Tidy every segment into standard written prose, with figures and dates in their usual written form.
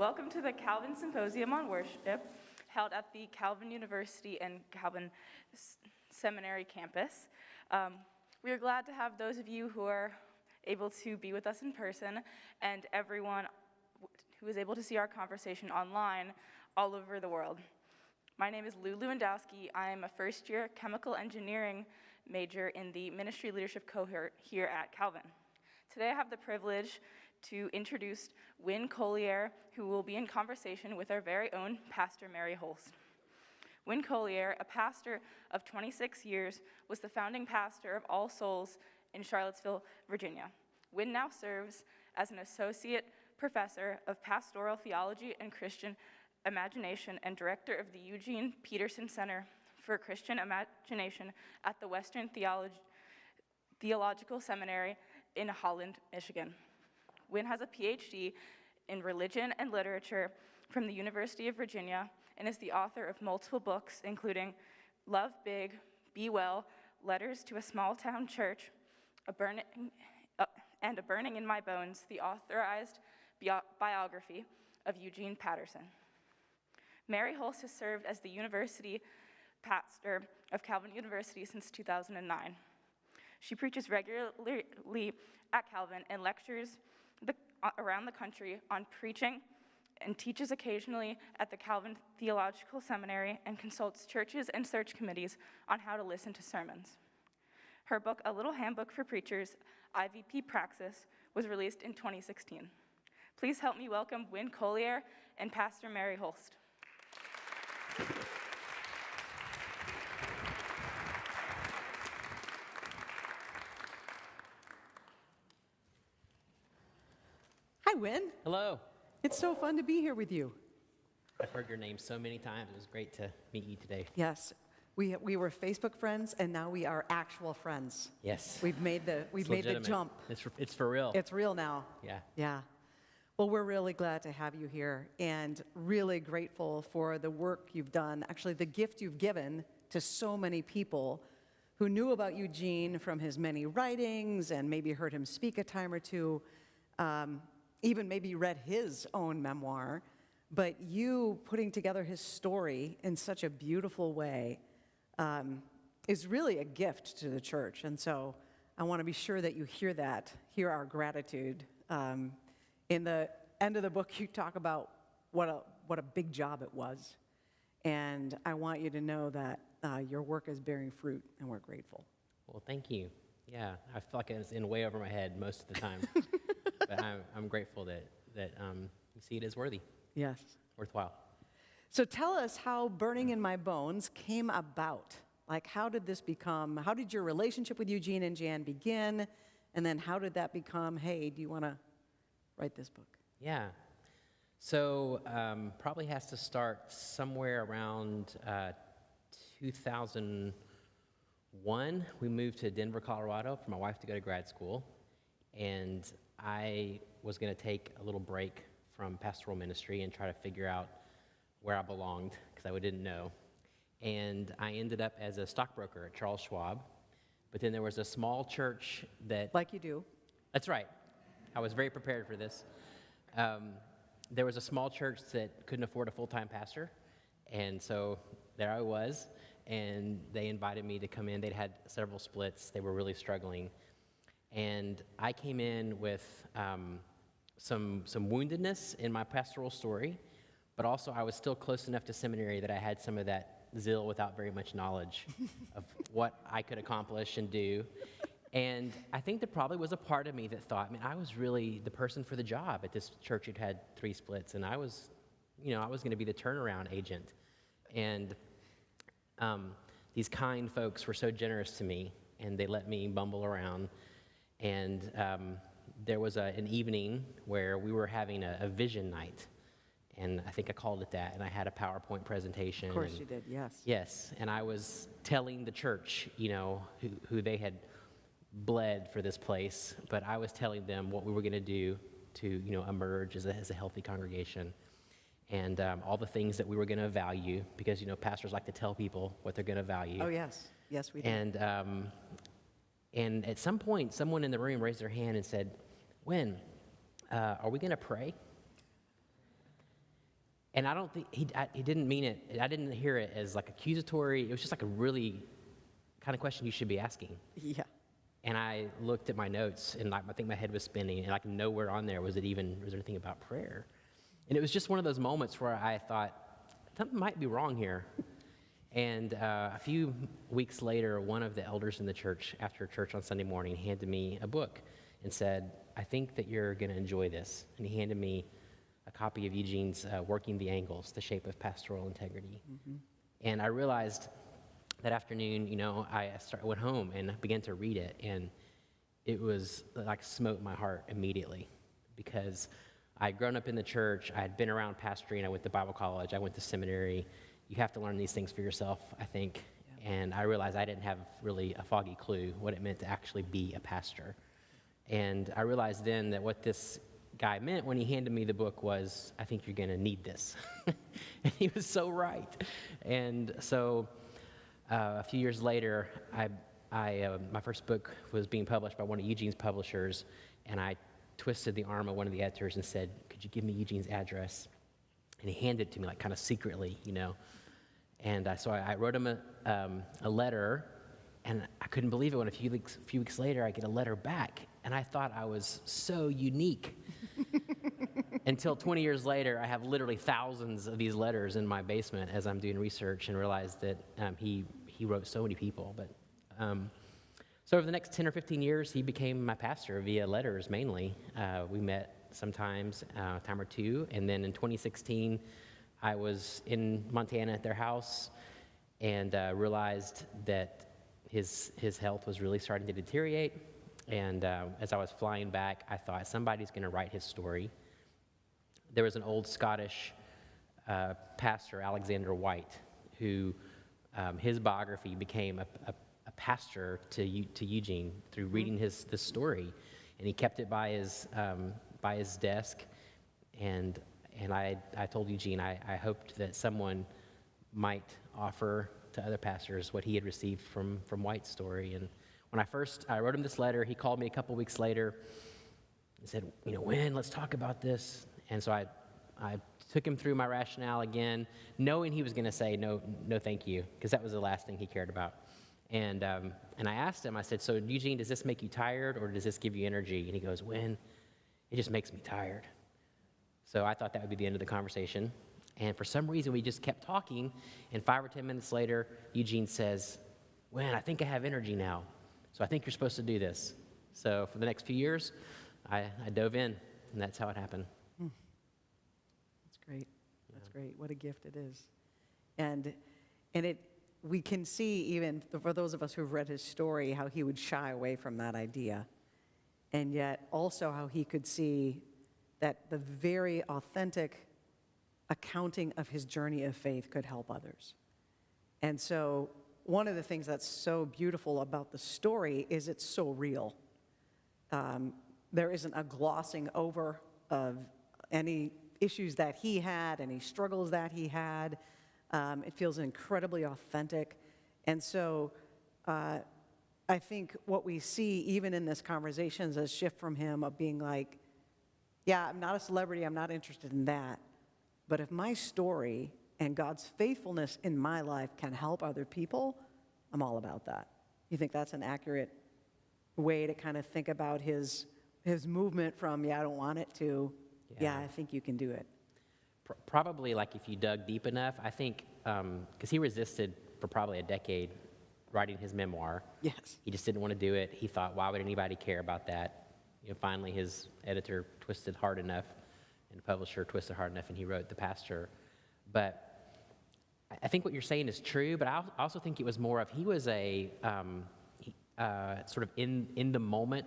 Welcome to the Calvin Symposium on Worship, held at the Calvin University and Calvin Seminary campus. We are glad to have those of you who are able to be with us in person and everyone who is able to see our conversation online all over the world. My name is Lou Lewandowski. I am a first-year chemical engineering major in the ministry leadership cohort here at Calvin. Today I have the privilege to introduce Winn Collier, who will be in conversation with our very own Pastor Mary Hulst. Winn Collier, a pastor of 26 years, was the founding pastor of All Souls in Charlottesville, Virginia. Winn now serves as an associate professor of pastoral theology and Christian imagination and director of the Eugene Peterson Center for Christian Imagination at the Western Theological Seminary in Holland, Michigan. Winn has a PhD in religion and literature from the University of Virginia and is the author of multiple books, including Love Big, Be Well, Letters to a Small Town Church, A Burning in My Bones, the authorized biography of Eugene Peterson. Mary Hulst has served as the university pastor of Calvin University since 2009. She preaches regularly at Calvin and lectures around the country on preaching and teaches occasionally at the Calvin Theological Seminary and consults churches and search committees on how to listen to sermons. Her book, A Little Handbook for Preachers, IVP Praxis, was released in 2016. Please help me welcome Winn Collier and Pastor Mary Hulst. Hi, Winn. Hello. It's so fun to be here with you. I've heard your name so many times. It was great to meet you today. Yes, we were Facebook friends, and now we are actual friends. Yes. We've made the jump. It's for real. It's real now. Yeah. Yeah. Well, we're really glad to have you here, and really grateful for the work you've done. Actually, the gift you've given to so many people who knew about Eugene from his many writings, and maybe heard him speak a time or two. Even maybe read his own memoir, but you putting together his story in such a beautiful way is really a gift to the church. And so I want to be sure that you hear our gratitude. In the end of the book, you talk about what a big job it was. And I want you to know that your work is bearing fruit, and we're grateful. Well, thank you. Yeah, I feel like it's in way over my head most of the time. But I'm grateful that you see it as worthy. Yes. Worthwhile. So tell us how Burning in My Bones came about. Like, how did your relationship with Eugene and Jan begin? And then how did that become, hey, do you want to write this book? Yeah. So probably has to start somewhere around 2001. We moved to Denver, Colorado for my wife to go to grad school. And I was going to take a little break from pastoral ministry and try to figure out where I belonged, because I didn't know. And I ended up as a stockbroker at Charles Schwab. But then there was a small church that... Like you do. That's right. I was very prepared for this. There was a small church that couldn't afford a full-time pastor. And so there I was, and they invited me to come in. They'd had several splits. They were really struggling. And I came in with some woundedness in my pastoral story, but also I was still close enough to seminary that I had some of that zeal without very much knowledge of what I could accomplish and do. And I think there probably was a part of me that thought, man, I was really the person for the job at this church who'd had 3 splits, and I was going to be the turnaround agent. And these kind folks were so generous to me, and they let me bumble around. And there was an evening where we were having a vision night, and I think I called it that, and I had a PowerPoint presentation. Of course you did, yes. Yes, and I was telling the church, who they had bled for this place, but I was telling them what we were going to do to, emerge as a healthy congregation, and all the things that we were going to value, because, pastors like to tell people what they're going to value. Oh, yes. Yes, we do. And at some point, someone in the room raised their hand and said, Winn, are we going to pray? And I don't think, he didn't mean it, I didn't hear it as like accusatory. It was just like a really kind of question you should be asking. Yeah. And I looked at my notes, and I think my head was spinning, and like nowhere on there was there anything about prayer. And it was just one of those moments where I thought, something might be wrong here. And a few weeks later, one of the elders in the church, after church on Sunday morning, handed me a book and said, I think that you're going to enjoy this. And he handed me a copy of Eugene's Working the Angles, The Shape of Pastoral Integrity. Mm-hmm. And I realized that afternoon, I went home and began to read it, and it was like smote my heart immediately, because I had grown up in the church, I had been around pastoring, I went to Bible college, I went to seminary. You have to learn these things for yourself, I think. Yeah. And I realized I didn't have really a foggy clue what it meant to actually be a pastor. And I realized then that what this guy meant when he handed me the book was, I think you're going to need this. And he was so right. And so a few years later, my first book was being published by one of Eugene's publishers, and I twisted the arm of one of the editors and said, could you give me Eugene's address? And he handed it to me, like kind of secretly, And so I wrote him a letter, and I couldn't believe it when a few weeks later I get a letter back, and I thought I was so unique. Until 20 years later, I have literally thousands of these letters in my basement as I'm doing research, and realized that he wrote so many people. But so over the next 10 or 15 years, he became my pastor via letters mainly. We met sometimes, a time or two, and then in 2016, I was in Montana at their house, and realized that his health was really starting to deteriorate. And as I was flying back, I thought, somebody's going to write his story. There was an old Scottish pastor, Alexander White, who his biography became a pastor to Eugene through reading this story, and he kept it by his desk. And I told Eugene I hoped that someone might offer to other pastors what he had received from White's story. And when I wrote him this letter, he called me a couple weeks later and said, Winn, let's talk about this. And so I took him through my rationale again, knowing he was going to say no thank you, because that was the last thing he cared about. And I asked him, I said, so Eugene, does this make you tired, or does this give you energy? And he goes, Winn, it just makes me tired. So I thought that would be the end of the conversation. And for some reason, we just kept talking, and 5 or 10 minutes later, Eugene says, Winn, I think I have energy now, so I think you're supposed to do this. So for the next few years, I dove in, and that's how it happened. That's great. That's great. What a gift it is. And we can see, even for those of us who've read his story, how he would shy away from that idea, and yet also how he could see that the very authentic accounting of his journey of faith could help others. And so one of the things that's so beautiful about the story is it's so real. There isn't a glossing over of any issues that he had, any struggles that he had. It feels incredibly authentic. And so I think what we see even in this conversation is a shift from him of being like, yeah, I'm not a celebrity, I'm not interested in that. But if my story and God's faithfulness in my life can help other people, I'm all about that. You think that's an accurate way to kind of think about his movement from, I don't want it, to, I think you can do it? Probably, like, if you dug deep enough, I think, because he resisted for probably a decade writing his memoir. Yes. He just didn't want to do it. He thought, why would anybody care about that? Finally, his editor twisted hard enough, and the publisher twisted hard enough, and he wrote The Pastor. But I think what you're saying is true, but I also think it was more of, he was a sort of in the moment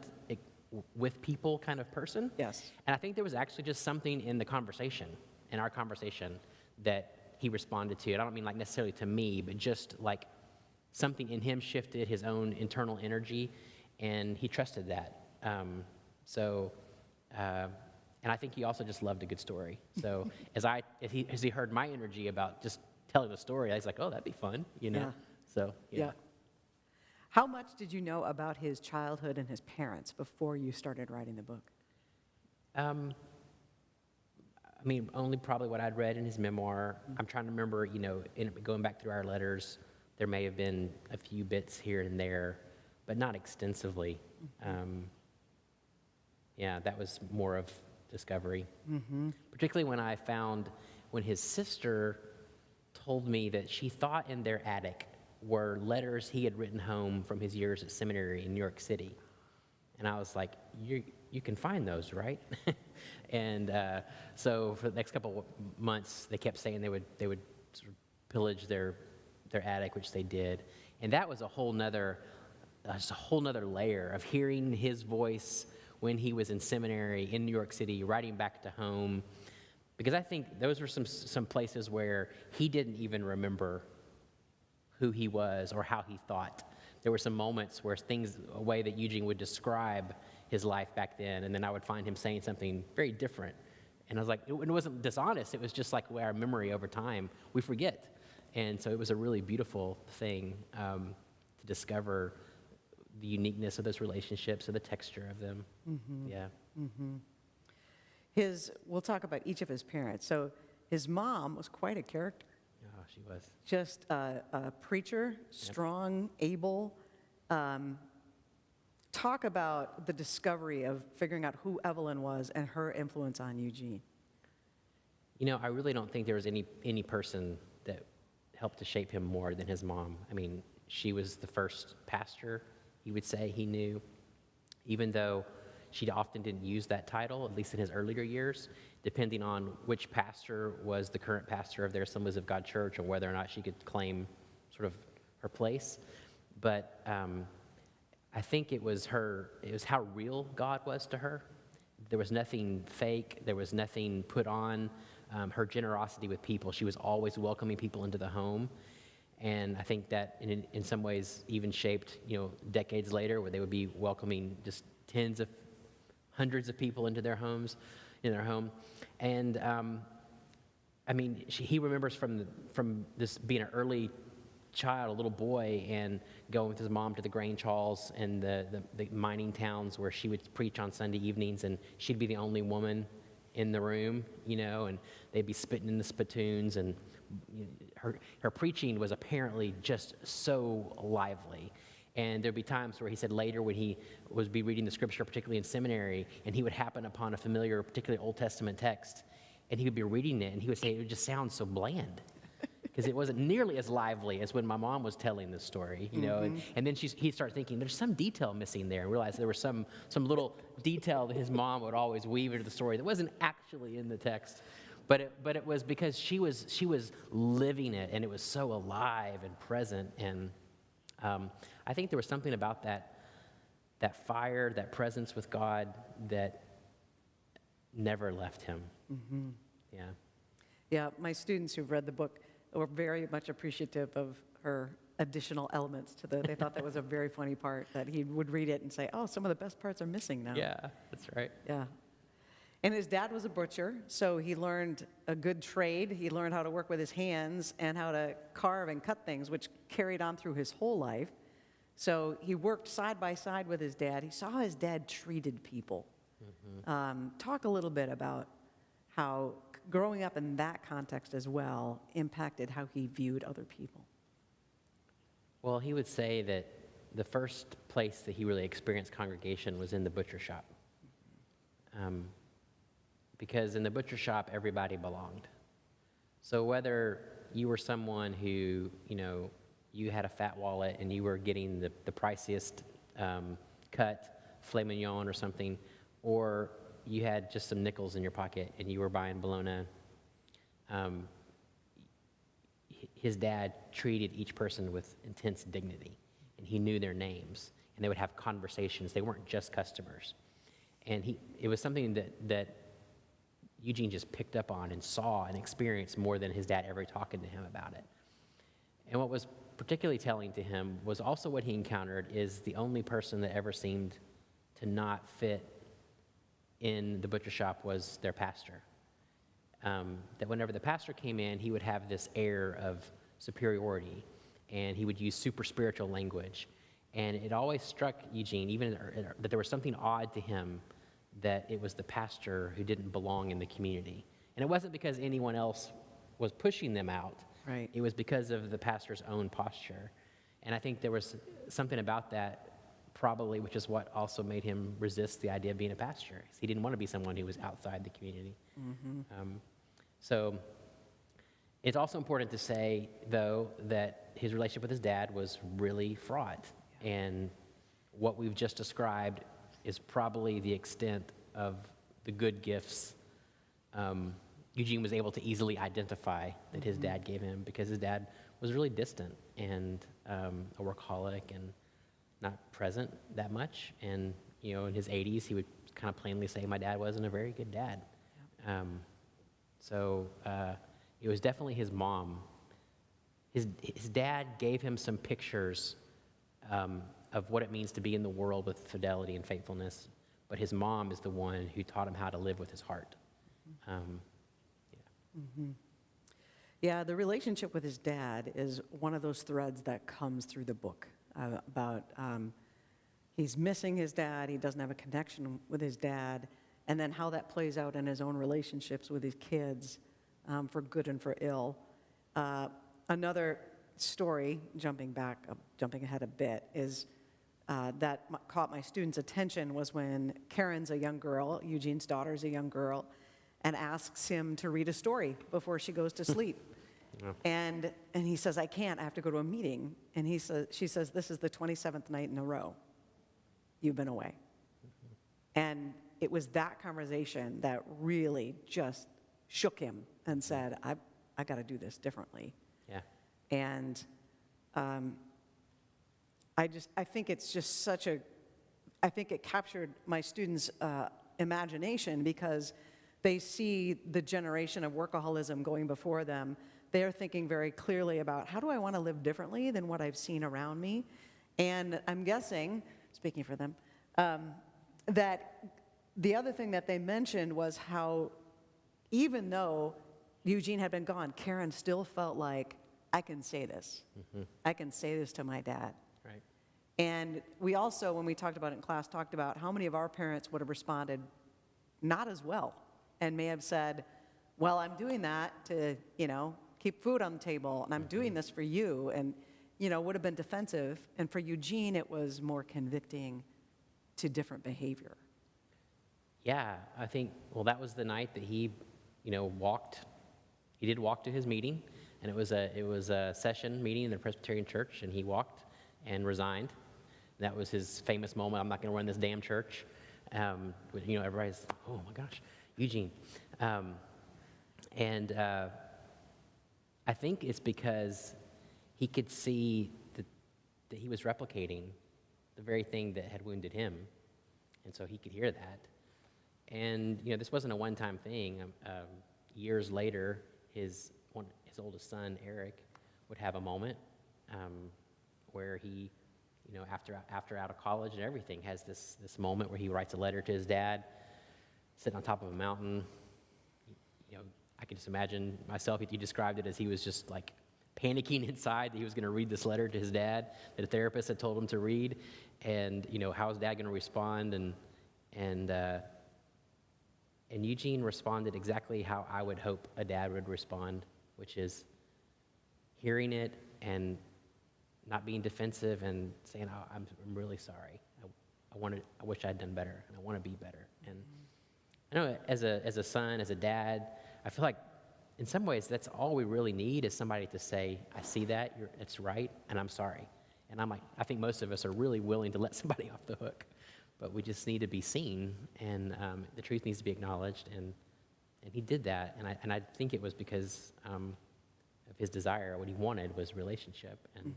with people kind of person. Yes. And I think there was actually just something in our conversation, that he responded to. And I don't mean like necessarily to me, but just like something in him shifted his own internal energy, and he trusted that. And I think he also just loved a good story. So as he heard my energy about just telling the story, I was like, oh, that'd be fun, Yeah. So, yeah. How much did you know about his childhood and his parents before you started writing the book? I mean, only probably what I'd read in his memoir. I'm trying to remember, going back through our letters, there may have been a few bits here and there, but not extensively. Yeah, that was more of discovery. Particularly when his sister told me that she thought in their attic were letters he had written home from his years at seminary in New York City. And I was like, you can find those, right? And so for the next couple of months, they kept saying they would sort of pillage their attic, which they did. And that was a whole nother layer of hearing his voice when he was in seminary in New York City, writing back to home. Because I think those were some places where he didn't even remember who he was or how he thought. There were some moments where a way that Eugene would describe his life back then, and then I would find him saying something very different. And I was like, it wasn't dishonest, it was just like our memory over time, we forget. And so it was a really beautiful thing to discover the uniqueness of those relationships and the texture of them. Yeah. We'll talk about each of his parents. So his mom was quite a character. Oh, she was. Just a preacher, strong, able. Talk about the discovery of figuring out who Evelyn was and her influence on Eugene. I really don't think there was any person that helped to shape him more than his mom. I mean, she was the first pastor, he would say, he knew, even though she often didn't use that title, at least in his earlier years, depending on which pastor was the current pastor of their Assemblies of God church and whether or not she could claim sort of her place. But I think it was how real God was to her. There was nothing fake. There was nothing put on. Her generosity with people. She was always welcoming people into the home. And I think that in some ways even shaped, decades later, where they would be welcoming just hundreds of people into their home. And I mean, he remembers from this being an early child, a little boy, and going with his mom to the Grange halls and the mining towns where she would preach on Sunday evenings, and she'd be the only woman in the room, and they'd be spitting in the spittoons, and her preaching was apparently just so lively. And there'd be times where he said later when he would be reading the scripture, particularly in seminary, and he would happen upon a familiar, particularly Old Testament text, and he would be reading it, and he would say, it would just sound so bland. Because it wasn't nearly as lively as when my mom was telling this story, and then he'd start thinking, there's some detail missing there, and realize there was some little detail that his mom would always weave into the story that wasn't actually in the text, but it was because she was living it, and it was so alive and present, and I think there was something about that fire, that presence with God that nethey left him. Yeah, my students who've read the book were very much appreciative of her additional elements to they thought that was a very funny part, that he would read it and say, oh, some of the best parts are missing now. Yeah, that's right. Yeah. And his dad was a butcher, so he learned a good trade. He learned how to work with his hands and how to carve and cut things, which carried on through his whole life. So he worked side by side with his dad. He saw how his dad treated people. Talk a little bit about how growing up in that context as well impacted how he viewed other people. Well, he would say that the first place that he really experienced congregation was in the butcher shop. Because in the butcher shop, everybody belonged. So whether you were someone who, you had a fat wallet and you were getting the priciest cut, filet mignon or something, or you had just some nickels in your pocket and you were buying bologna, his dad treated each person with intense dignity, and he knew their names, and they would have conversations. They weren't just customers. And it was something that Eugene just picked up on and saw and experienced more than his dad ever talking to him about it. And what was particularly telling to him was also what he encountered is the only person that ever seemed to not fit in the butcher shop was their pastor. That whenever the pastor came in, he would have this air of superiority, and he would use super spiritual language. And it always struck Eugene, even that there was something odd to him, that it was the pastor who didn't belong in the community. And it wasn't because anyone else was pushing them out. Right. It was because of the pastor's own posture. And I think there was something about that probably, which is what also made him resist the idea of being a pastor. He didn't want to be someone who was outside the community. So it's also important to say, though, that his relationship with his dad was really fraught. And what we've just described is probably the extent of the good gifts Eugene was able to easily identify that his dad gave him, because his dad was really distant and a workaholic and not present that much. And, in his 80s, he would kind of plainly say, my dad wasn't a very good dad. So it was definitely his mom. His dad gave him some pictures of what it means to be in the world with fidelity and faithfulness, but his mom is the one who taught him how to live with his heart. Yeah, the relationship with his dad is one of those threads that comes through the book about he's missing his dad, he doesn't have a connection with his dad, and then how that plays out in his own relationships with his kids, for good and for ill. Another story, jumping ahead a bit, is that caught my students' attention was when Karen's a young girl, Eugene's daughter's a young girl, and asks him to read a story before she goes to sleep. Yeah. And he says, I can't, I have to go to a meeting. And she says, this is the 27th night in a row you've been away. And it was that conversation that really just shook him and said, I got to do this differently. Yeah. And I think it's just I think it captured my students' imagination, because they see the generation of workaholism going before them. They're thinking very clearly about, how do I want to live differently than what I've seen around me? And I'm guessing, speaking for them, that the other thing that they mentioned was how, even though Eugene had been gone, Karen still felt like, I can say this. I can say this to my dad. Right. And we also, when we talked about it in class, talked about how many of our parents would have responded not as well, and may have said, well, I'm doing that to, keep food on the table, and I'm doing this for you, and, would have been defensive. And for Eugene, it was more convicting to different behavior. Yeah, I think, that was the night that he, he did walk to his meeting, and it was a session meeting in the Presbyterian church, and he walked and resigned. That was his famous moment, I'm not going to run this damn church. Everybody's, oh my gosh, Eugene. I think it's because he could see that he was replicating the very thing that had wounded him, and so he could hear that. And this wasn't a one-time thing. Years later, his oldest son, Eric, would have a moment where he, after out of college and everything, has this moment where he writes a letter to his dad, sitting on top of a mountain. I can just imagine myself, he described it as he was just like panicking inside that he was going to read this letter to his dad that a therapist had told him to read, and how is dad going to respond? And Eugene responded exactly how I would hope a dad would respond, which is hearing it and not being defensive and saying, oh, I'm really sorry. I wish I'd done better, and I want to be better. And I know as a son, as a dad, I feel like in some ways that's all we really need is somebody to say, I see that, it's right, and I'm sorry. And I think most of us are really willing to let somebody off the hook, but we just need to be seen, and the truth needs to be acknowledged, and he did that, and I think it was because of his desire. What he wanted was relationship, and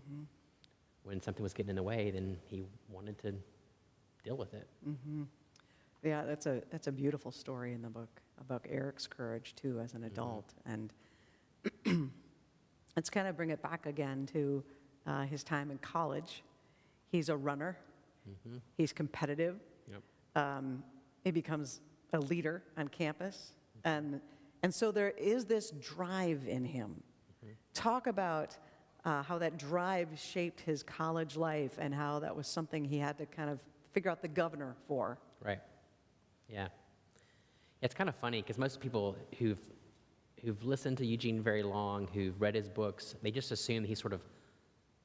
when something was getting in the way, then he wanted to deal with it. Yeah, that's a beautiful story in the book about Eric's courage too as an adult, and let's kind of bring it back again to his time in college. He's a runner. He's competitive. Yep. He becomes a leader on campus, and so there is this drive in him. Talk about how that drive shaped his college life, and how that was something he had to kind of figure out the governor for. Right. Yeah. It's kind of funny because most people who've who've listened to Eugene very long, who've read his books, they just assume he's sort of,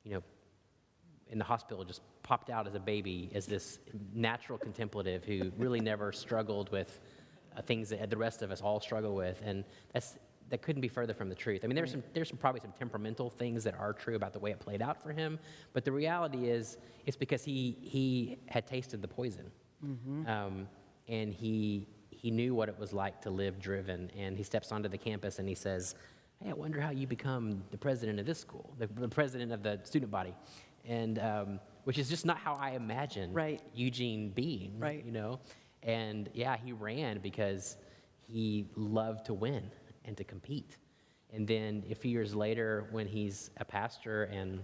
in the hospital just popped out as a baby as this natural contemplative who really never struggled with things that the rest of us all struggle with. And that couldn't be further from the truth. I mean, there's probably some temperamental things that are true about the way it played out for him, but the reality is it's because he had tasted the poison. And he knew what it was like to live driven, and he steps onto the campus and he says, hey, I wonder how you become the president of this school, the president of the student body, and which is just not how I imagine Eugene being, And yeah, he ran because he loved to win and to compete. And then a few years later, when he's a pastor and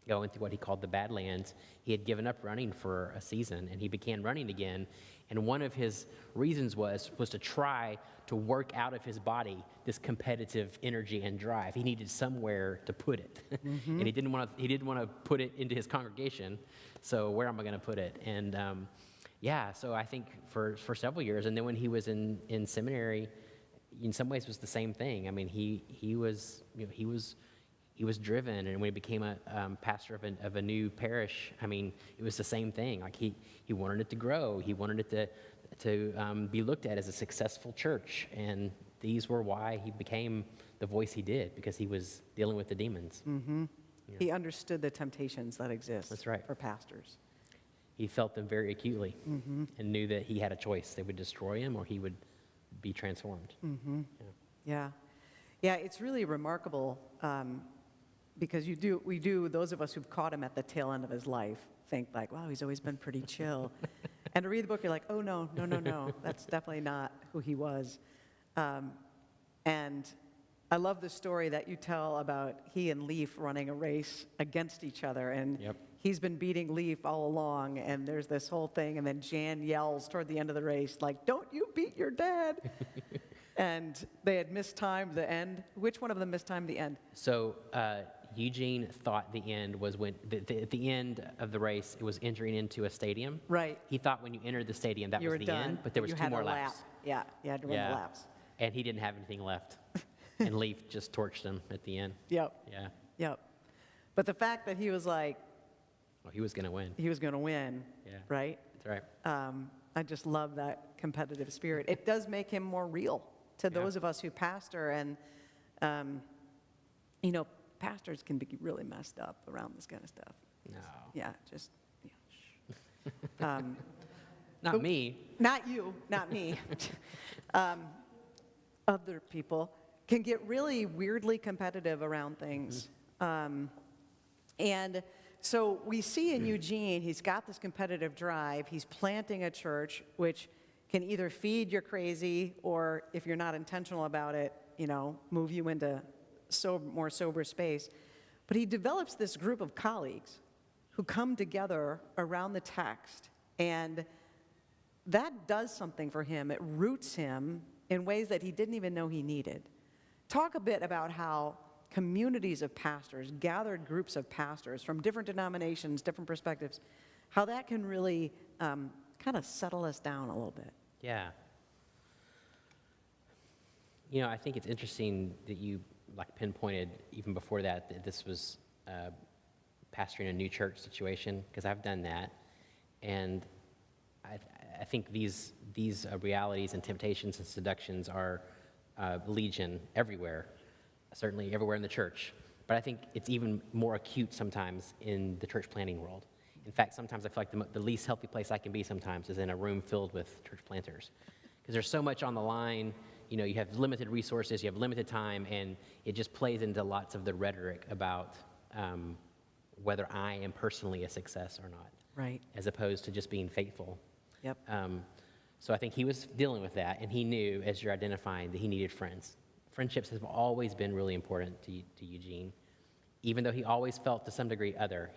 going through what he called the Badlands, he had given up running for a season, and he began running again. And one of his reasons was to try to work out of his body this competitive energy and drive. He needed somewhere to put it, and he didn't want to put it into his congregation. So where am I going to put it? And so I think for several years, and then when he was in seminary, in some ways was the same thing. I mean, he was driven, and when he became a pastor of a new parish, I mean, it was the same thing. Like he wanted it to grow. He wanted it to be looked at as a successful church, and these were why he became the voice he did, because he was dealing with the demons. He understood the temptations that exist. That's right. For pastors. He felt them very acutely, and knew that he had a choice. They would destroy him, or he would be transformed. Yeah, it's really remarkable. Because those of us who've caught him at the tail end of his life think like, wow, he's always been pretty chill. And to read the book, you're like, oh, no, that's definitely not who he was. And I love the story that you tell about he and Leaf running a race against each other. And he's been beating Leaf all along, and there's this whole thing, and then Jan yells toward the end of the race, like, don't you beat your dad. And they had mistimed the end. Which one of them mistimed the end? So Eugene thought the end was when, at the end of the race, it was entering into a stadium. Right. He thought when you entered the stadium, that was the end, but there was 2 more laps. Yeah, you had to run the laps. And he didn't have anything left. And Leaf just torched him at the end. Yep. But the fact that he was like... Well, he was going to win. He was going to win, right? That's right. I just love that competitive spirit. It does make him more real to those of us who pastor, and pastors can be really messed up around this kind of stuff. No. Not me. Not you, not me. Other people can get really weirdly competitive around things. And so we see in Eugene, he's got this competitive drive. He's planting a church, which can either feed your crazy, or if you're not intentional about it, move you into more sober space. But he develops this group of colleagues who come together around the text, and that does something for him. It roots him in ways that he didn't even know he needed. Talk a bit about how communities of pastors, gathered groups of pastors from different denominations, different perspectives, how that can really kind of settle us down a little bit. Yeah. I think it's interesting that you pinpointed even before that this was pastoring a new church situation, because I've done that, and I think these realities and temptations and seductions are legion everywhere, certainly everywhere in the church. But I think it's even more acute sometimes in the church planting world. In fact, sometimes I feel like the least healthy place I can be sometimes is in a room filled with church planters, because there's so much on the line. You have limited resources, you have limited time, and it just plays into lots of the rhetoric about whether I am personally a success or not, right? As opposed to just being faithful. Yep. So I think he was dealing with that, and he knew, as you're identifying, that he needed friends. Friendships have always been really important to Eugene, even though he always felt to some degree other.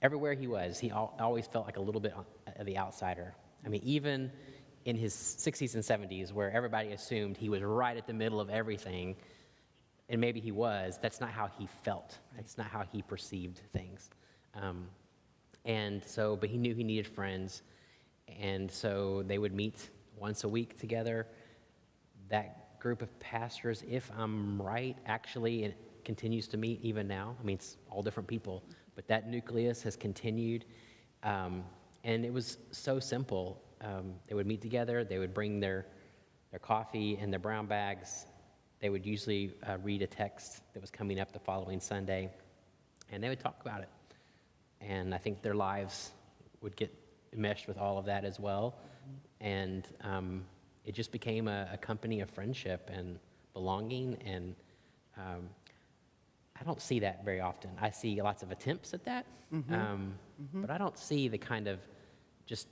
Everywhere he was, he always felt like a little bit of the outsider. I mean, even in his 60s and 70s, where everybody assumed he was right at the middle of everything, and maybe he was, that's not how he felt. That's not how he perceived things. But he knew he needed friends, and so they would meet once a week together. That group of pastors, if I'm right, actually it continues to meet even now. I mean, it's all different people, but that nucleus has continued. And it was so simple. They would meet together, they would bring their coffee and their brown bags. They would usually read a text that was coming up the following Sunday, and they would talk about it. And I think their lives would get meshed with all of that as well. And it just became a company of friendship and belonging, and I don't see that very often. I see lots of attempts at that, but I don't see the kind of just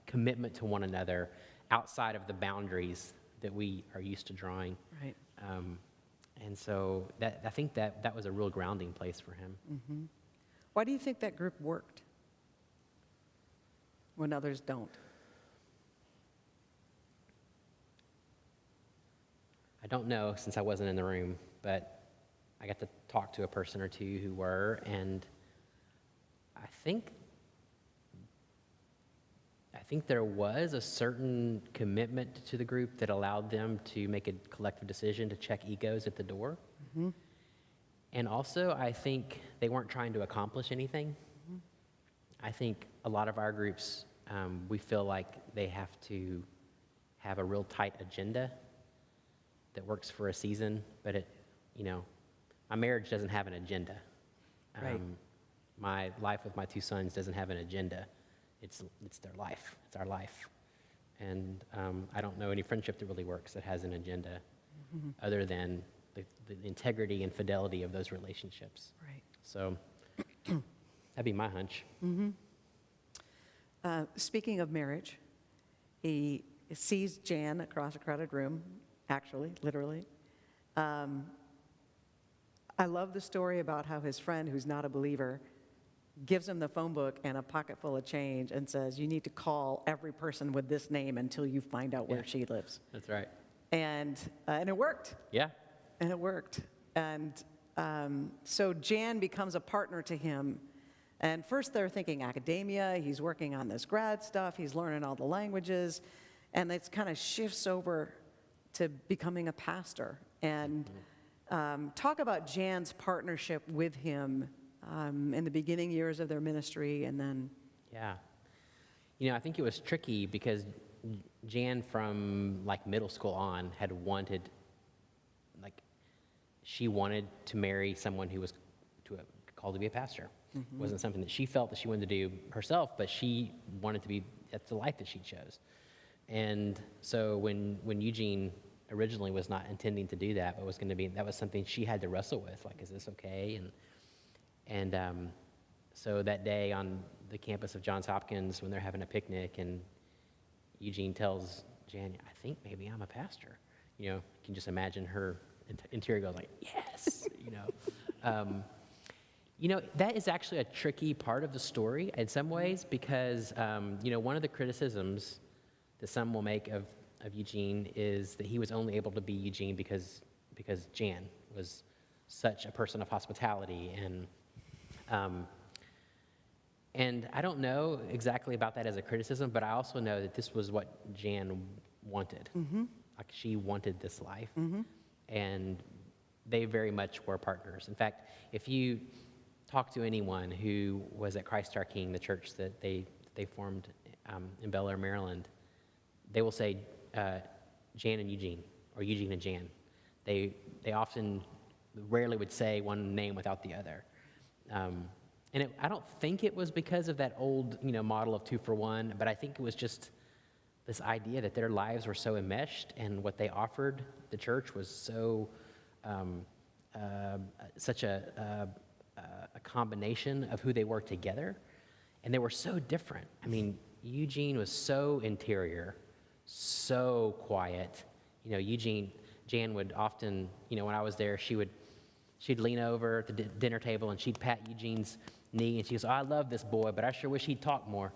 commitment to one another outside of the boundaries that we are used to drawing. Right. And so I think that was a real grounding place for him. Why do you think that group worked when others don't? I don't know, since I wasn't in the room, but I got to talk to a person or two who were, and I think there was a certain commitment to the group that allowed them to make a collective decision to check egos at the door. And also, I think they weren't trying to accomplish anything. I think a lot of our groups, we feel like they have to have a real tight agenda that works for a season, but my marriage doesn't have an agenda. Right. My life with my two sons doesn't have an agenda. It's their life. It's our life. And I don't know any friendship that really works that has an agenda other than the integrity and fidelity of those relationships. Right. So that'd be my hunch. Speaking of marriage, he sees Jan across a crowded room, actually, literally. I love the story about how his friend, who's not a believer, gives him the phone book and a pocket full of change and says, you need to call every person with this name until you find out where she lives. That's right. And it worked. Yeah. And it worked. And so Jan becomes a partner to him. And first they're thinking academia, he's working on this grad stuff, he's learning all the languages, and it kind of shifts over to becoming a pastor. And talk about Jan's partnership with him in the beginning years of their ministry, and then... Yeah. I think it was tricky because Jan from middle school on had wanted, she wanted to marry someone who was called to be a pastor. It wasn't something that she felt that she wanted to do herself, but she wanted to be, that's the life that she chose. And so when Eugene originally was not intending to do that, but was going to be, that was something she had to wrestle with, is this okay? And so that day on the campus of Johns Hopkins, when they're having a picnic, and Eugene tells Jan, I think maybe I'm a pastor. You can just imagine her interior goes yes, that is actually a tricky part of the story in some ways, because, one of the criticisms that some will make of Eugene is that he was only able to be Eugene because Jan was such a person of hospitality. And I don't know exactly about that as a criticism, but I also know that this was what Jan wanted. She wanted this life. And they very much were partners. In fact, if you talk to anyone who was at Christ Our King, the church that they formed in Bel Air, Maryland, they will say Jan and Eugene, or Eugene and Jan. They rarely would say one name without the other. And I don't think it was because of that old model of 2 for 1, but I think it was just this idea that their lives were so enmeshed, and what they offered the church was so such a combination of who they were together, and they were so different. I mean, Eugene was so interior, so quiet. Jan would often, when I was there, she'd lean over at the dinner table and she'd pat Eugene's knee and she goes, I love this boy, but I sure wish he'd talk more.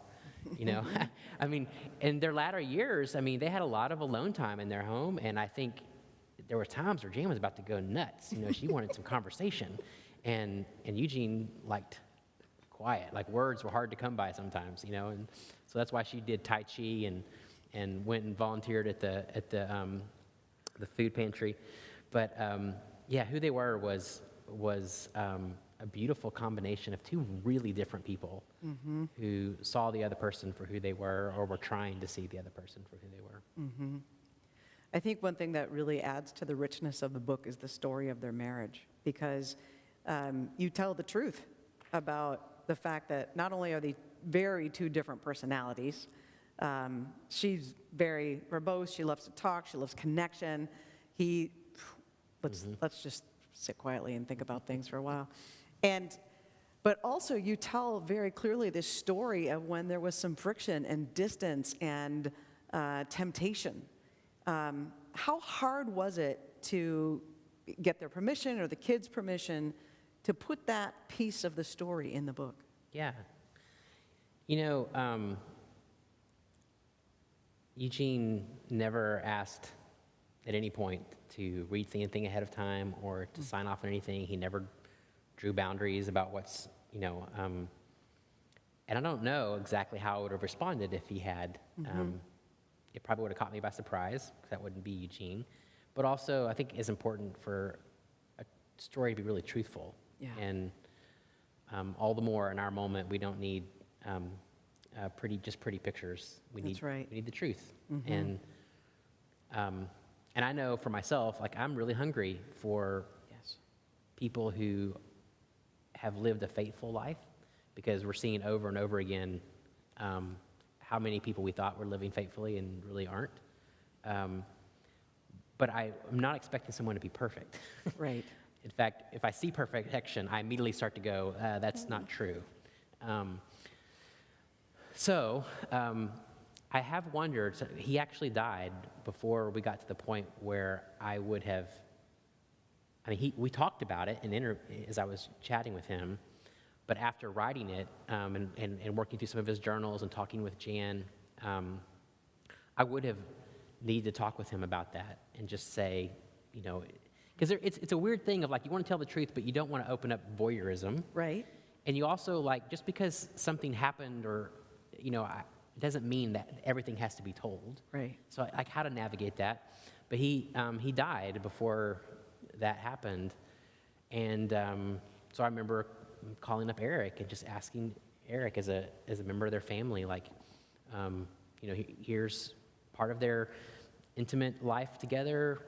I mean, in their latter years, they had a lot of alone time in their home, and I think there were times where Jan was about to go nuts. She wanted some conversation, and Eugene liked quiet. Words were hard to come by sometimes, and so that's why she did Tai Chi and went and volunteered at the the food pantry. But yeah, who they were was a beautiful combination of two really different people who saw the other person for who they were, or were trying to see the other person for who they were. I think one thing that really adds to the richness of the book is the story of their marriage, because you tell the truth about the fact that not only are they very two different personalities, she's very verbose, she loves to talk, she loves connection. Let's just sit quietly and think about things for a while. But also you tell very clearly this story of when there was some friction and distance and temptation. How hard was it to get their permission or the kids' permission to put that piece of the story in the book? Yeah. You know, Eugene never asked at any point to read anything ahead of time or to sign off on anything. He never drew boundaries about what's, and I don't know exactly how I would have responded if he had. It probably would have caught me by surprise, because that wouldn't be Eugene. But also, I think it's important for a story to be really truthful. Yeah. And all the more in our moment, we don't need pretty pictures. We need the truth. And I know for myself, like, I'm really hungry for people who have lived a faithful life, because we're seeing over and over again how many people we thought were living faithfully and really aren't. But I'm not expecting someone to be perfect. Right. In fact, if I see perfection, I immediately start to go, that's not true. I have wondered, so he actually died before we got to the point where I would have, we talked about it as I was chatting with him, but after writing it and working through some of his journals and talking with Jan, I would have needed to talk with him about that and just say, because it's a weird thing of, like, you want to tell the truth, but you don't want to open up voyeurism. Right. And you also, like, just because something happened or, it doesn't mean that everything has to be told. Right. So, like, how to navigate that. But he died before that happened. And so I remember calling up Eric and just asking Eric as a member of their family, like, here's part of their intimate life together.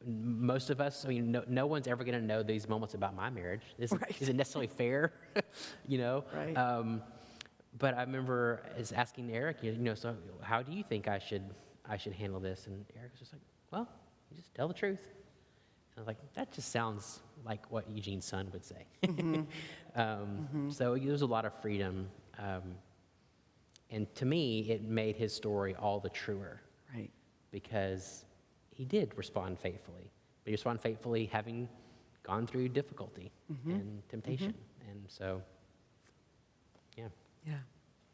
Most of us, no one's ever going to know these moments about my marriage. Isn't necessarily fair, Right. But I remember asking Eric, so how do you think I should handle this? And Eric was just like, well, you just tell the truth. And I was like, that just sounds like what Eugene's son would say. So there was a lot of freedom. And to me, it made his story all the truer. Right. Because he did respond faithfully. But he responded faithfully having gone through difficulty and temptation. And so, yeah. Yeah.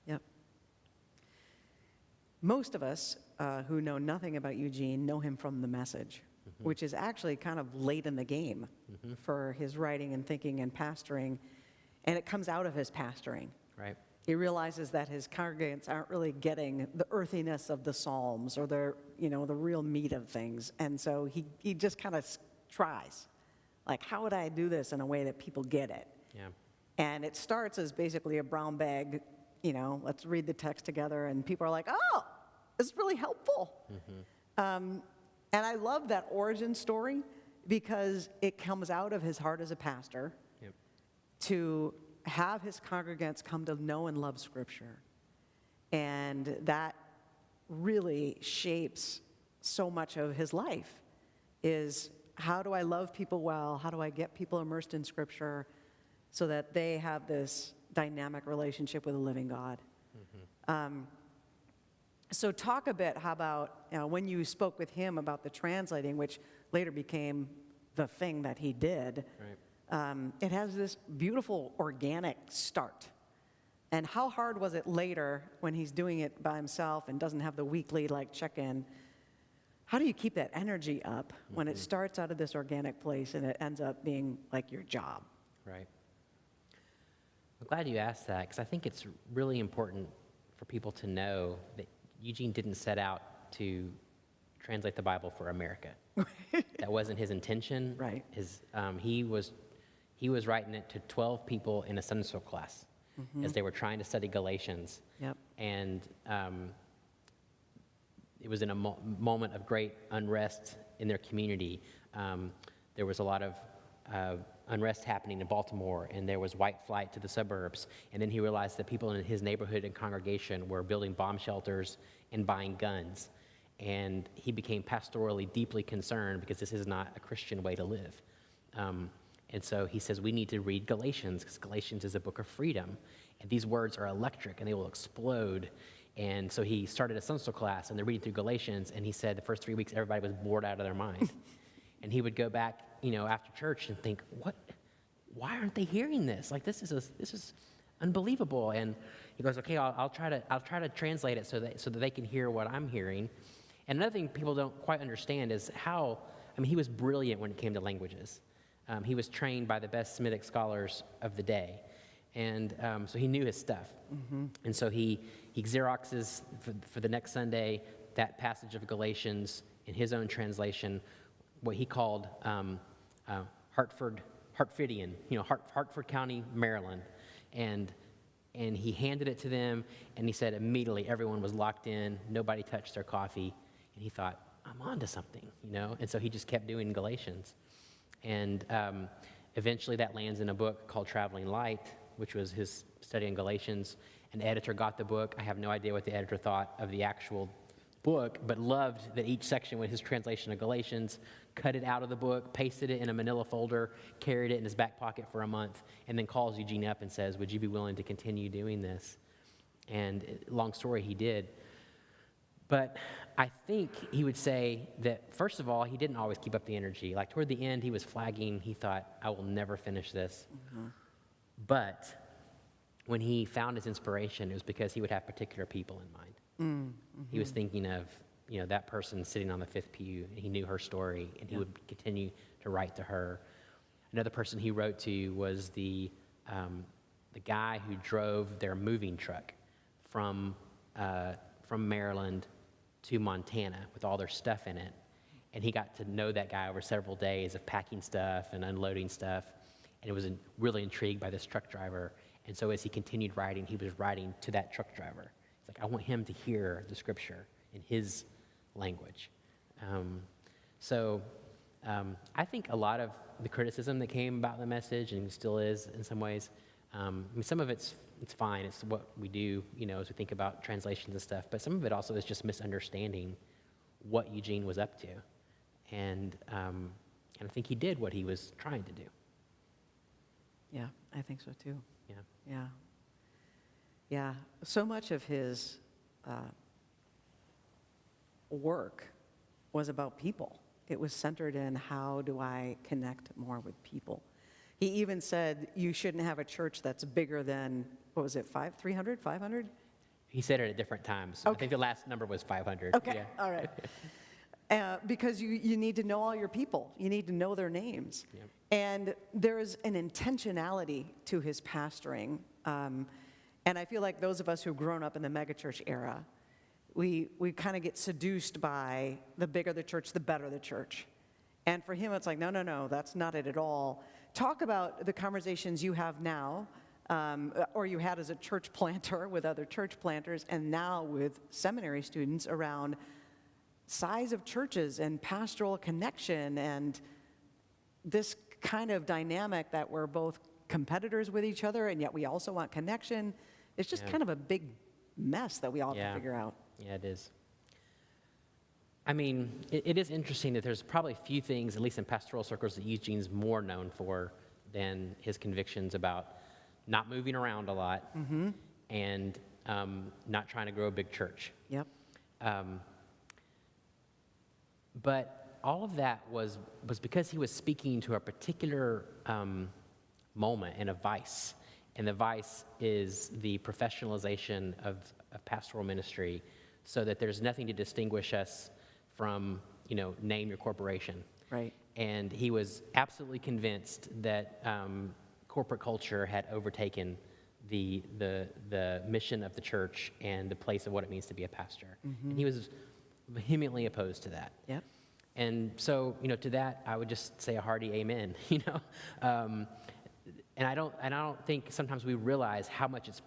Yep. Most of us who know nothing about Eugene know him from The Message, which is actually kind of late in the game for his writing and thinking and pastoring. And it comes out of his pastoring. Right. He realizes that his congregants aren't really getting the earthiness of the Psalms or the real meat of things. And so he just kind of tries, like, how would I do this in a way that people get it? Yeah. And it starts as basically a brown bag, let's read the text together, and people are like, oh, it's really helpful. And I love that origin story because it comes out of his heart as a pastor to have his congregants come to know and love Scripture. And that really shapes so much of his life, is how do I love people well? How do I get people immersed in Scripture so that they have this dynamic relationship with a living God? So talk a bit, how about when you spoke with him about the translating, which later became the thing that he did. Right. It has this beautiful organic start. And how hard was it later when he's doing it by himself and doesn't have the weekly check-in? How do you keep that energy up when it starts out of this organic place and it ends up being like your job? Right. I'm glad you asked that, because I think it's really important for people to know that Eugene didn't set out to translate the Bible for America. That wasn't his intention. Right. He was writing it to 12 people in a Sunday school class as they were trying to study Galatians. Yep. And it was in a moment of great unrest in their community. There was a lot of unrest happening in Baltimore, and there was white flight to the suburbs. And then he realized that people in his neighborhood and congregation were building bomb shelters and buying guns. And he became pastorally deeply concerned because this is not a Christian way to live. And so he says, we need to read Galatians, because Galatians is a book of freedom. And these words are electric, and they will explode. And so he started a Sunday school class, and they're reading through Galatians, and he said the first 3 weeks, everybody was bored out of their mind. And he would go back, after church and think, why aren't they hearing this? Like, this is unbelievable. And he goes, okay, I'll try to translate it so that they can hear what I'm hearing. And another thing people don't quite understand is he was brilliant when it came to languages. He was trained by the best Semitic scholars of the day. And so he knew his stuff. And so he Xeroxes for the next Sunday that passage of Galatians in his own translation, what he called Hartfordian, Hartford County, Maryland. And he handed it to them, and he said immediately everyone was locked in, nobody touched their coffee. And he thought, I'm on to something, And so he just kept doing Galatians. And eventually that lands in a book called Traveling Light, which was his study in Galatians. An editor got the book. I have no idea what the editor thought of the actual book, but loved that each section was his translation of Galatians, cut it out of the book, pasted it in a manila folder, carried it in his back pocket for a month, and then calls Eugene up and says, would you be willing to continue doing this? And long story, he did. But I think he would say that, first of all, he didn't always keep up the energy. Like, toward the end, he was flagging. He thought, I will never finish this. But when he found his inspiration, it was because he would have particular people in mind. He was thinking of, that person sitting on the fifth pew, and he knew her story, and he would continue to write to her. Another person he wrote to was the guy who drove their moving truck from Maryland to Montana with all their stuff in it. And he got to know that guy over several days of packing stuff and unloading stuff, and was really intrigued by this truck driver. And so as he continued writing, he was writing to that truck driver. It's like, I want him to hear the scripture in his language. I think a lot of the criticism that came about the message, and still is in some ways, some of it's fine. It's what we do, as we think about translations and stuff. But some of it also is just misunderstanding what Eugene was up to. And I think he did what he was trying to do. Yeah, I think so too. Yeah. Yeah. So much of his work was about people. It was centered in how do I connect more with people. He even said you shouldn't have a church that's bigger than, 300, 500? He said it at different times. Okay. I think the last number was 500. Okay, Yeah. all right. Because you need to know all your people. You need to know their names. Yep. And there is an intentionality to his pastoring. And I feel like those of us who've grown up in the megachurch era, we kind of get seduced by the bigger the church, the better the church. And for him, it's like, no, that's not it at all. Talk about the conversations you have now, or you had as a church planter with other church planters, and now with seminary students around size of churches and pastoral connection and this kind of dynamic that we're both competitors with each other, and yet we also want connection. It's just kind of a big mess that we all have to figure out. Yeah, it is. I mean, it is interesting that there's probably few things, at least in pastoral circles, that Eugene's more known for than his convictions about not moving around a lot and not trying to grow a big church. Yep. But all of that was because he was speaking to a particular moment and a vice. And the vice is the professionalization of pastoral ministry, so that there's nothing to distinguish us from, name your corporation. Right. And he was absolutely convinced that corporate culture had overtaken the mission of the church and the place of what it means to be a pastor. And he was vehemently opposed to that. Yep. And so, to that, I would just say a hearty amen, And I don't think sometimes we realize how much it's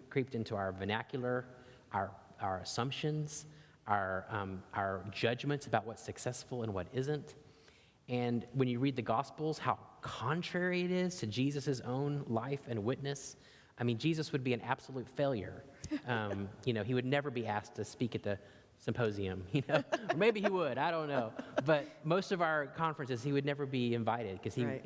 creeped into our vernacular, our assumptions, our judgments about what's successful and what isn't. And when you read the Gospels, how contrary it is to Jesus' own life and witness. I mean, Jesus would be an absolute failure. He would never be asked to speak at the symposium, or maybe he would, I don't know. But most of our conferences, he would never be invited because Right.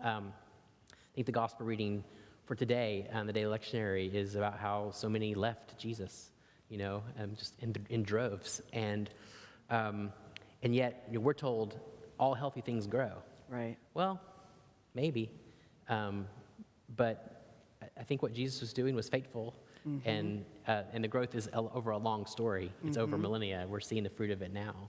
I think the gospel reading for today on the daily lectionary is about how so many left Jesus, just in droves. And yet we're told all healthy things grow. Right. Well, maybe. But I think what Jesus was doing was faithful. And the growth is over a long story. It's over millennia. We're seeing the fruit of it now.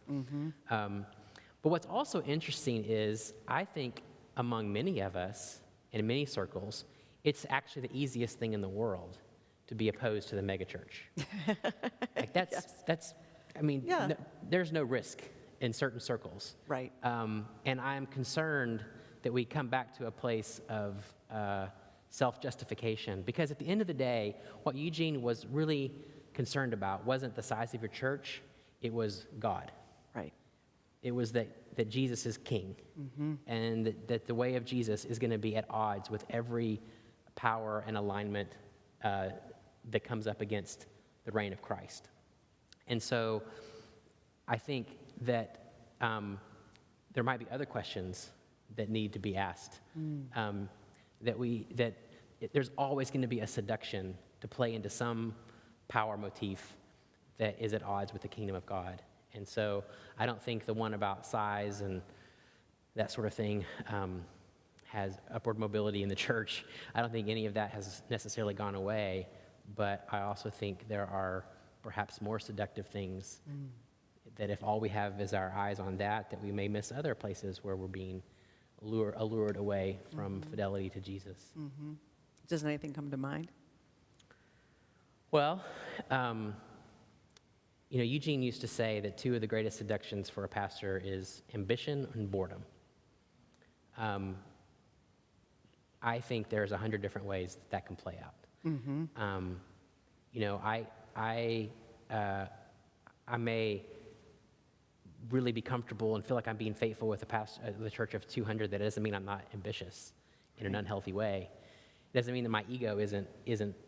But what's also interesting is I think among many of us, in many circles, it's actually the easiest thing in the world to be opposed to the megachurch. Like that's. I mean, Yeah. there's no risk in certain circles. Right. And I'm concerned that we come back to a place of self-justification, because at the end of the day, what Eugene was really concerned about wasn't the size of your church, it was God. Right. It was that Jesus is king, and that the way of Jesus is going to be at odds with every power and alignment that comes up against the reign of Christ. And so I think that there might be other questions that need to be asked, that there's always going to be a seduction to play into some power motif that is at odds with the kingdom of God. And so I don't think the one about size and that sort of thing has upward mobility in the church. I don't think any of that has necessarily gone away, but I also think there are perhaps more seductive things that if all we have is our eyes on that we may miss other places where we're being allured away from fidelity to Jesus. Does anything come to mind? Well, Eugene used to say that two of the greatest seductions for a pastor is ambition and boredom. I think there's 100 different ways that can play out. I may really be comfortable and feel like I'm being faithful with the church of 200. That doesn't mean I'm not ambitious in an unhealthy way. It doesn't mean that my ego isn't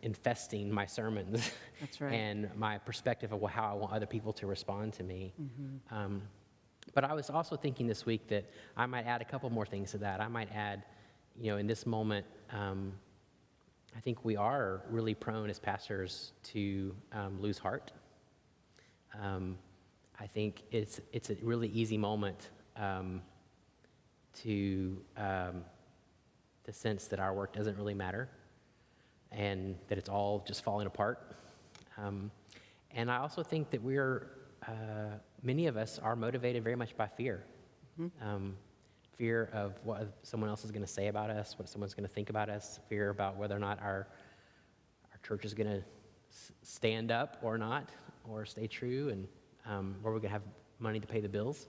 infesting my sermons. That's right. And my perspective of how I want other people to respond to me. But I was also thinking this week that I might add a couple more things to that. I might add, in this moment, I think we are really prone as pastors to lose heart. I think it's a really easy moment to sense that our work doesn't really matter and that it's all just falling apart. And I also think that many of us are motivated very much by fear. Fear of what someone else is going to say about us, what someone's going to think about us, fear about whether or not our church is going to stand up or not, or stay true, and where we're going to have money to pay the bills.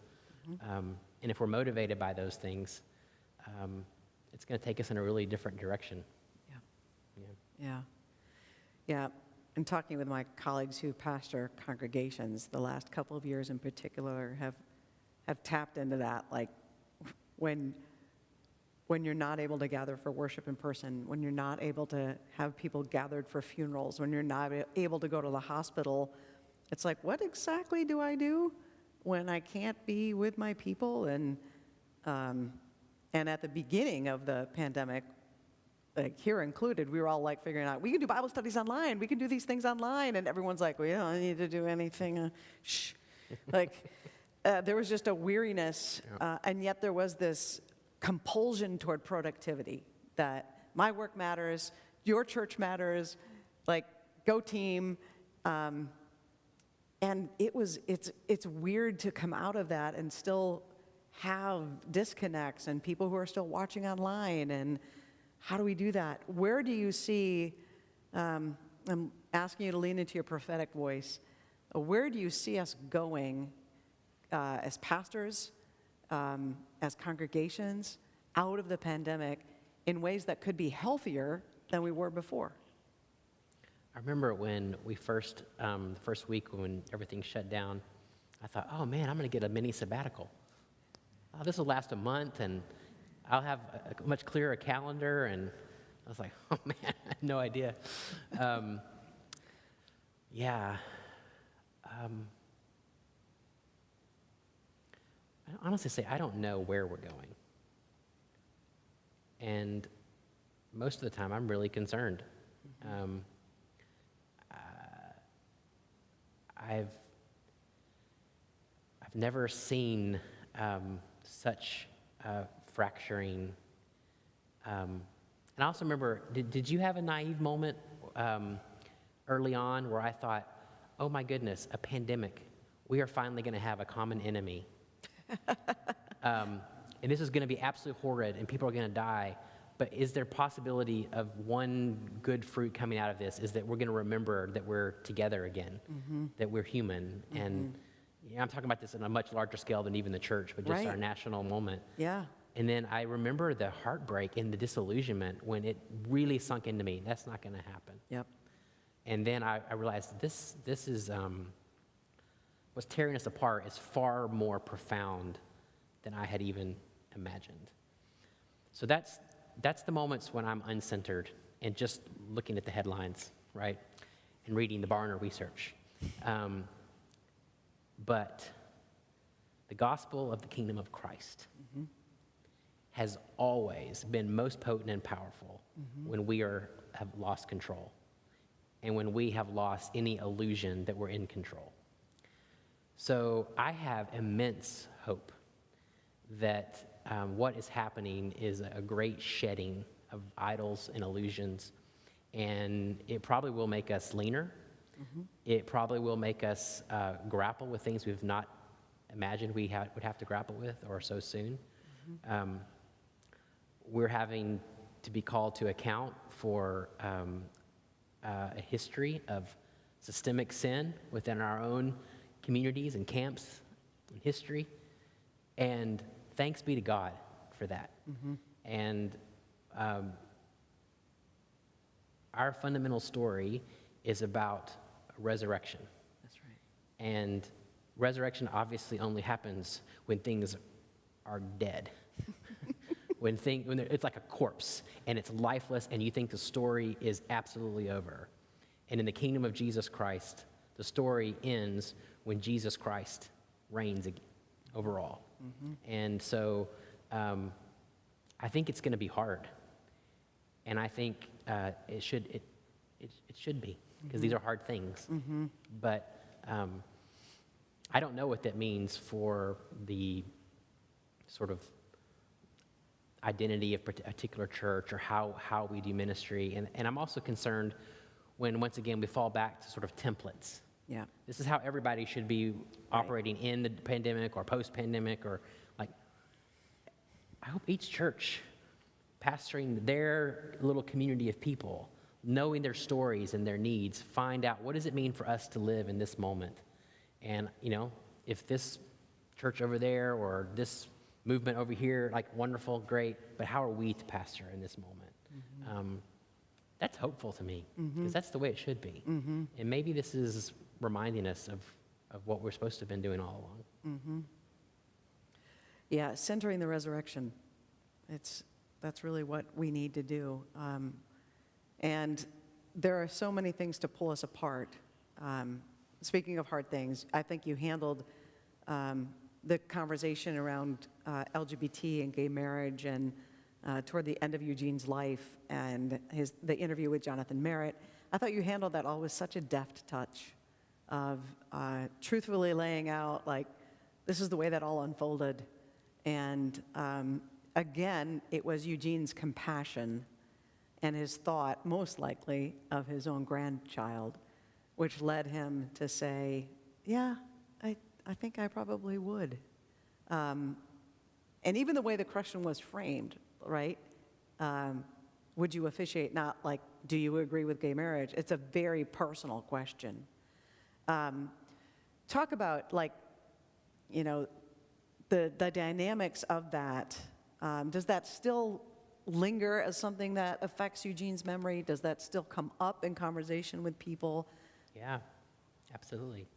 And if we're motivated by those things, it's going to take us in a really different direction. Yeah. And talking with my colleagues who pastor congregations, the last couple of years in particular have tapped into that, like when you're not able to gather for worship in person, when you're not able to have people gathered for funerals, when you're not able to go to the hospital, it's like, what exactly do I do when I can't be with my people? And at the beginning of the pandemic, like here included, we were all like figuring out, we can do Bible studies online, we can do these things online, and everyone's like, we don't need to do anything, shh. There was just a weariness, and yet there was this compulsion toward productivity, that my work matters, your church matters, like, go team. And it's weird to come out of that and still have disconnects and people who are still watching online, and how do we do that? Where do you see, I'm asking you to lean into your prophetic voice, Where do you see us going as pastors, as congregations, out of the pandemic in ways that could be healthier than we were before? I remember when we first, the first week when everything shut down, I thought, oh man, I'm going to get a mini sabbatical. Oh, this will last a month, and I'll have a much clearer calendar. And I was like, oh man, I had no idea. I honestly say I don't know where we're going. And most of the time, I'm really concerned. I've never seen such fracturing. And I also remember, did you have a naive moment early on where I thought, oh my goodness, a pandemic, we are finally going to have a common enemy. And this is going to be absolutely horrid and people are going to die. But is there possibility of one good fruit coming out of this is that we're going to remember that we're together again, that we're human. And I'm talking about this on a much larger scale than even the church, but just our national moment. Yeah. And then I remember the heartbreak and the disillusionment when it really sunk into me. That's not going to happen. Yep. And then I realized this is, what's tearing us apart is far more profound than I had even imagined. So that's the moments when I'm uncentered and just looking at the headlines, right? And reading the Barna research. But the gospel of the kingdom of Christ has always been most potent and powerful when we have lost control and when we have lost any illusion that we're in control. So I have immense hope that what is happening is a great shedding of idols and illusions, and it probably will make us leaner. It probably will make us grapple with things we've not imagined we would have to grapple with or so soon. We're having to be called to account for a history of systemic sin within our own communities and camps and history, and thanks be to God for that. And our fundamental story is about resurrection. That's right. And resurrection obviously only happens when things are dead. when it's like a corpse and it's lifeless and you think the story is absolutely over. And in the kingdom of Jesus Christ, the story ends when Jesus Christ reigns again, overall. And so I think it's going to be hard. And I think it should be, because these are hard things. But I don't know what that means for the sort of identity of a particular church or how we do ministry. And I'm also concerned when, once again, we fall back to sort of templates. Yeah. This is how everybody should be operating in the pandemic or post-pandemic, or like, I hope each church pastoring their little community of people, knowing their stories and their needs, find out what does it mean for us to live in this moment. And, if this church over there or this movement over here, like, wonderful, great, but how are we to pastor in this moment? That's hopeful to me, because that's the way it should be. And maybe this is reminding us of what we're supposed to have been doing all along. Yeah, centering the resurrection. That's really what we need to do. And there are so many things to pull us apart. Speaking of hard things, I think you handled the conversation around LGBT and gay marriage, and toward the end of Eugene's life and the interview with Jonathan Merritt. I thought you handled that all with such a deft touch of truthfully laying out, like, this is the way that all unfolded. And again, it was Eugene's compassion and his thought, most likely, of his own grandchild, which led him to say, yeah, I think I probably would. And even the way the question was framed, right? Would you officiate? Not like, do you agree with gay marriage? It's a very personal question. talk about, like, you know, the dynamics of that. Does that still linger as something that affects Eugene's memory? Does that still come up in conversation with people? Yeah, absolutely.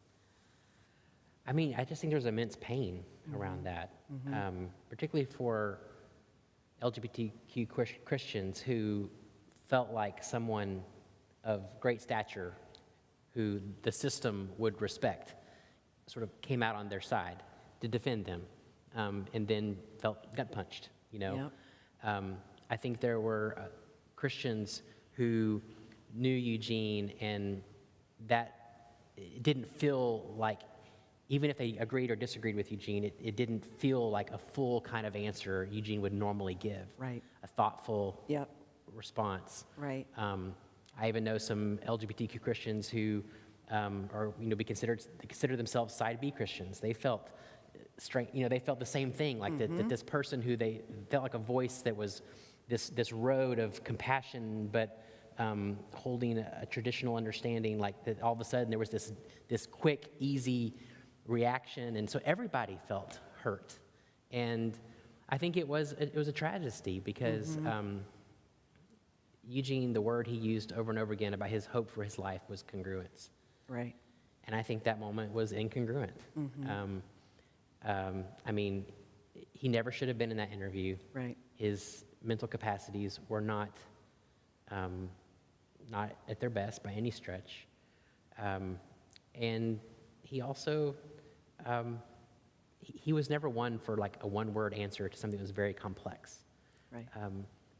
I mean, I just think there's immense pain around that, particularly for LGBTQ Christians who felt like someone of great stature who the system would respect sort of came out on their side to defend them, and then felt gut punched, you know? Yep. I think there were Christians who knew Eugene, and that it didn't feel like, even if they agreed or disagreed with Eugene, it didn't feel like a full kind of answer Eugene would normally give. Right. A thoughtful Yep. response. Right. I even know some LGBTQ Christians who are, you know, they consider themselves side B Christians. They felt they felt the same thing, like that this person who they felt like a voice that was this road of compassion, but holding a traditional understanding, like that all of a sudden there was this quick, easy reaction, and so everybody felt hurt. And I think it was a tragedy because Eugene, the word he used over and over again about his hope for his life was congruence. Right. And I think that moment was incongruent. I mean, he never should have been in that interview. Right. His mental capacities were not at their best by any stretch. And he also, he was never one for like a one-word answer to something that was very complex. Right.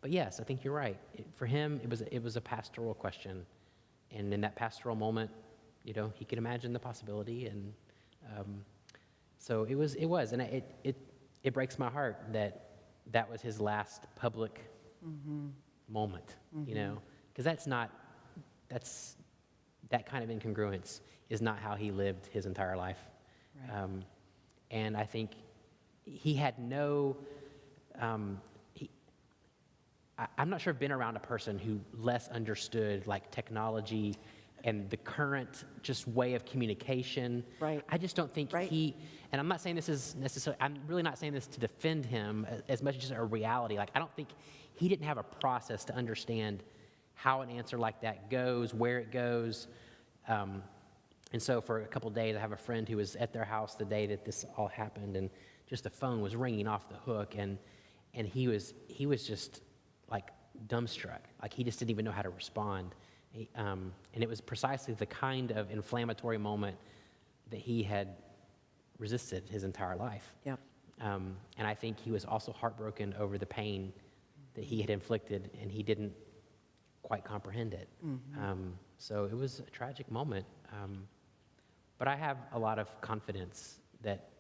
But yes, I think you're right. For him, it was a pastoral question. And in that pastoral moment, you know, he could imagine the possibility. And so it was, and it breaks my heart that was his last public moment, you know, because that kind of incongruence is not how he lived his entire life. Right. And I think he had no, I'm not sure I've been around a person who less understood like technology and the current just way of communication. Right. I just don't think Right. and I'm not saying this is necessarily, I'm really not saying this to defend him as much as just a reality. Like, I don't think he didn't have a process to understand how an answer like that goes, where it goes. And so for a couple of days, I have a friend who was at their house the day that this all happened, and just the phone was ringing off the hook, and he was just like dumbstruck. Like, he just didn't even know how to respond. And it was precisely the kind of inflammatory moment that he had resisted his entire life. Yep. And I think he was also heartbroken over the pain that he had inflicted, and he didn't quite comprehend it. So it was a tragic moment. But I have a lot of confidence that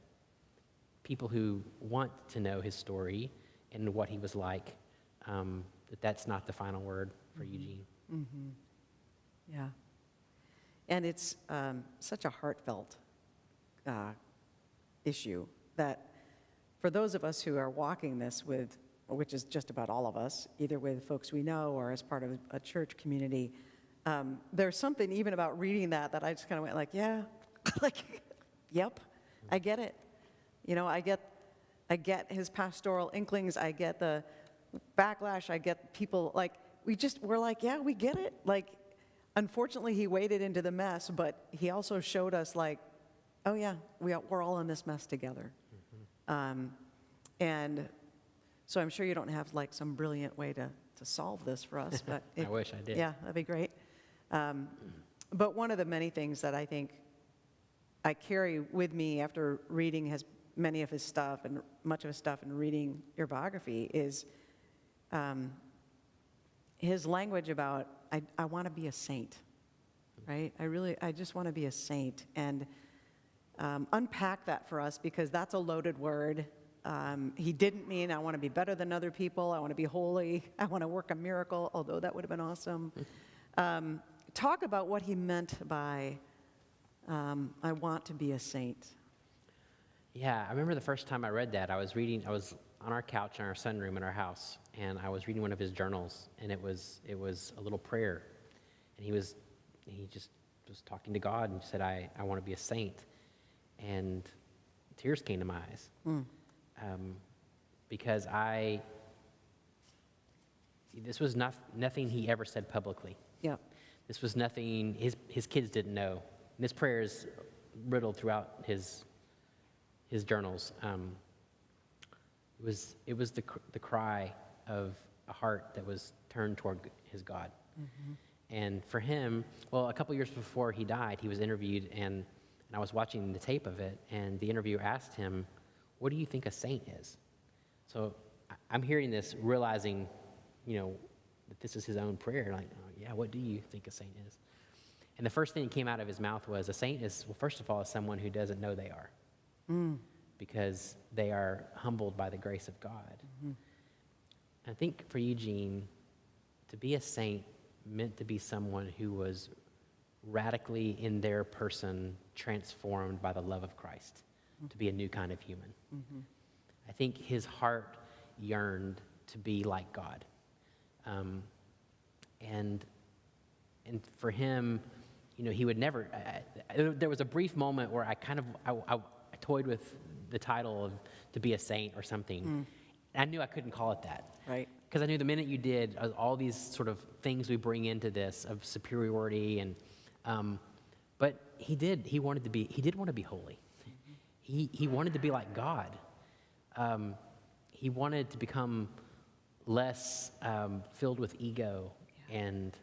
people who want to know his story and what he was like, that's not the final word for Eugene. Yeah. And it's such a heartfelt issue that for those of us who are walking this with, which is just about all of us, either with folks we know or as part of a church community, there's something even about reading that I just kind of went like, yeah, like, yep, I get it. You know, I get his pastoral inklings, I get the backlash, I get people, like, we're like, yeah, we get it. Like, unfortunately, he waded into the mess, but he also showed us, like, oh yeah, we're all in this mess together. And so I'm sure you don't have like some brilliant way to solve this for us, but I wish I did. Yeah, that'd be great. But one of the many things that I think I carry with me after reading many of his stuff and much of his stuff and reading your biography is his language about, I want to be a saint, right? I just want to be a saint. And unpack that for us, because that's a loaded word. He didn't mean I want to be better than other people, I want to be holy, I want to work a miracle, although that would have been awesome. Talk about what he meant by I want to be a saint. Yeah, I remember the first time I read that, I was on our couch in our sunroom in our house, and I was reading one of his journals, and it was a little prayer. And he just was talking to God and said, I want to be a saint. and tears came to my eyes. Because this was nothing he ever said publicly. Yeah. This was nothing his kids didn't know. And this prayer is riddled throughout his journals. It was the cry of a heart that was turned toward his God. And for him, well, a couple years before he died, he was interviewed, and I was watching the tape of it, and the interviewer asked him, "What do you think a saint is?" So I'm hearing this, realizing, that this is his own prayer. Like, oh, yeah, what do you think a saint is? And the first thing that came out of his mouth was, a saint is, well, first of all, is someone who doesn't know they are. Because they are humbled by the grace of God. I think for Eugene, to be a saint meant to be someone who was radically in their person transformed by the love of Christ, to be a new kind of human. I think his heart yearned to be like God. And for him, he would never, there was a brief moment where I toyed with the title of to be a saint or something. I knew I couldn't call it that. Right. Because I knew the minute you did, all these sort of things we bring into this of superiority, and but he did want to be holy. He wanted to be like God. He wanted to become less filled with ego and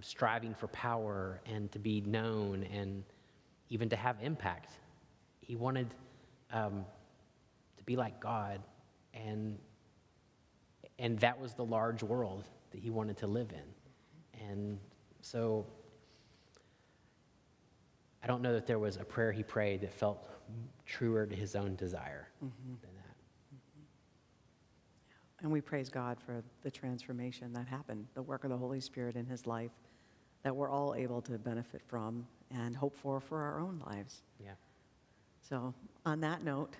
striving for power and to be known and even to have impact. He wanted to be like God, and that was the large world that he wanted to live in. And so I don't know that there was a prayer he prayed that felt truer to his own desire than that. And we praise God for the transformation that happened, the work of the Holy Spirit in his life that we're all able to benefit from and hope for our own lives. Yeah. So on that note,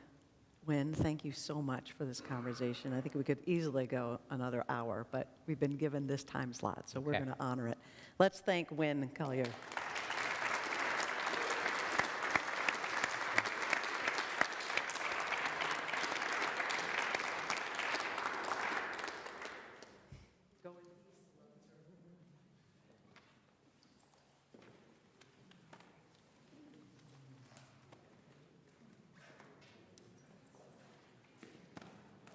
Wynn, thank you so much for this conversation. I think we could easily go another hour, but we've been given this time slot, so we're going to honor it. Let's thank Wynn Collier.